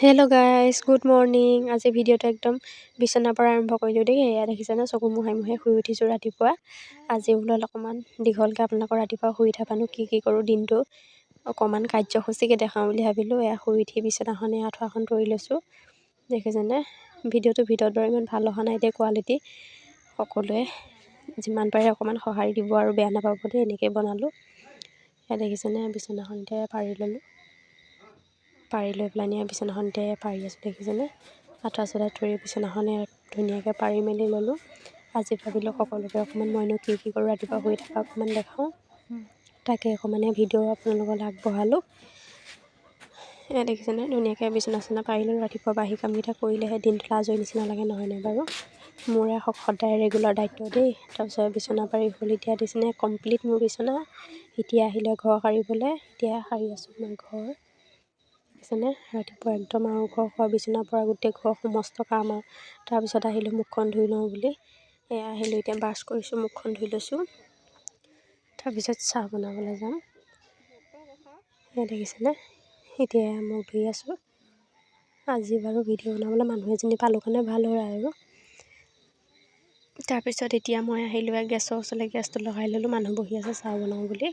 Hello' guys, good morning. আজি ভিডিঅ'টো একদম বিচনাৰ পৰা আৰম্ভ কৰিলোঁ দেই। এয়া দেখিছেনে, চকু মোহাৰি মোহাৰি শুই উঠিছোঁ ৰাতিপুৱা। আজি বোলো অকণমান দীঘলকৈ আপোনালোকৰ ৰাতিপুৱা শুই থাকানো কি কৰোঁ দিনটো অকণমান কাৰ্যসূচীকৈ দেখাওঁ বুলি ভাবিলোঁ। এয়া শুই উঠি বিচনাখনে আঁঠুৱাখন তৰি লৈছোঁ। দেখিছেনে, ভিডিঅ'টো ভিতৰত বাৰু ইমান ভাল অহা নাই দেই কোৱালিটি। সকলোৱে যিমান পাৰে অকণমান সঁহাৰি দিব আৰু বেয়া নাপাব দেই, এনেকৈ বনালোঁ। এয়া দেখিছেনে, বিচনাখনতে পাৰি ল'লোঁ। পাৰি লৈ পেলাইনি বিচনাখনতে পাৰি আছোঁ। দেখিছেনে, আঁঠুৱা চাঠুৱা তৰি বিচনাখনে ধুনীয়াকৈ পাৰি মেলি ল'লোঁ। আজি ভাবিলোঁ সকলোকে অকণমান মইনো কি কৰোঁ ৰাতিপুৱা শুই থকা অকণমান দেখাওঁ, তাকে অকণমানে ভিডিঅ' আপোনালোকলৈ আগবঢ়ালোঁ। এয়া দেখিছেনে, ধুনীয়াকৈ বিচনা চিচনা পাৰি ল'লোঁ। ৰাতিপুৱা বাহি কামকেইটা কৰিলেহে দিনটো আজৰি নিচিনা লাগে, নহয়নে বাৰু? মোৰে সদায় ৰেগুলাৰ দায়িত্ব দেই। তাৰপিছত বিচনা পাৰি হ'ল। এতিয়া দেখিছেনে, কমপ্লিট মোৰ বিচনা। এতিয়া আহিলে ঘৰ সাৰিবলৈ। এতিয়া সাৰি আছোঁ মই ঘৰ। দেখিছেনে, ৰাতিপুৱা একদম আৰু ঘৰ বিচনাৰ পৰা গোটেই ঘৰ সমস্ত কাম আৰু তাৰপিছত আহিলোঁ মুখখন ধুই লওঁ বুলি। এয়া আহিলোঁ, এতিয়া ব্ৰাছ কৰিছোঁ, মুখখন ধুই লৈছোঁ। তাৰপিছত চাহ বনাবলৈ যাম। এয়া দেখিছেনে, এতিয়া মুখ ধুই আছোঁ। আজি বাৰু ভিডিঅ' বনাবলৈ মানুহ এজনী পালোঁ কাৰণে ভাল হয় আৰু। তাৰপিছত এতিয়া মই আহিলোঁ গেছৰ ওচৰলৈ, গেছটো লগাই ল'লোঁ। মানুহ বহি আছে চাহ বনাওঁ বুলি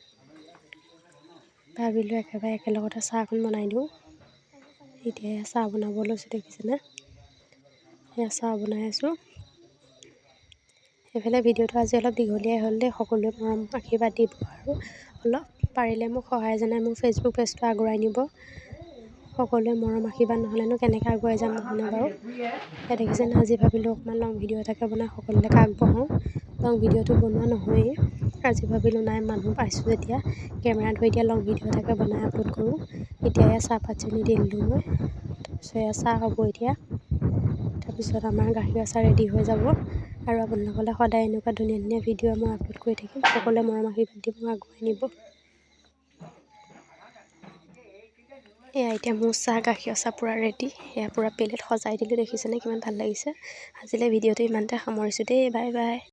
ভাবিলোঁ, একেবাৰে একেলগতে চাহখন বনাই দিওঁ। এতিয়া চাহ বনাব লৈছোঁ। দেখিছেনে, সেয়া চাহ বনাই আছোঁ। সেইফালে ভিডিঅ'টো আজি অলপ দীঘলীয়াই হ'ল দেই। সকলোৱে মৰম আশীৰ্বাদ দিব আৰু অলপ পাৰিলে মোক সহায় জনাই মোৰ ফেচবুক পেজটো আগুৱাই নিব। সকলোৱে মৰম আশীৰ্বাদ নহ'লেনো কেনেকৈ আগুৱাই যাম, নহয়নে বাৰু? সেয়া দেখিছেনে, আজি ভাবিলোঁ অকণমান লং ভিডিঅ' এটাকে বনাই সকলোলৈকে আগবঢ়াওঁ। লং ভিডিঅ'টো বনোৱা নহয়েই। আজি ভাবিলোঁ নাই, মানুহ পাইছোঁ যেতিয়া কেমেৰা ধৰি এতিয়া লং ভিডিঅ' এটাকে বনাই আপলোড কৰোঁ। এতিয়া এয়া চাহপাত চেনি দি দিলোঁ মই। তাৰপিছত এয়া চাহ হ'ব এতিয়া। তাৰপিছত আমাৰ গাখীৰ চাহ ৰেডি হৈ যাব। আৰু আপোনালোকলৈ সদায় এনেকুৱা ধুনীয়া ধুনীয়া ভিডিঅ' মই আপলোড কৰি থাকিম। সকলোৱে মৰম আশীৰ্বাদ দি মোক আগুৱাই নিব। এয়া এতিয়া মোৰ চাহ, গাখীৰ চাহ পূৰা ৰেডি। এয়া পূৰা প্লেট সজাই দিলোঁ। দেখিছেনে কিমান ভাল লাগিছে। আজিলৈ ভিডিঅ'টো ইমানতে সামৰিছোঁ দেই। Bye bye.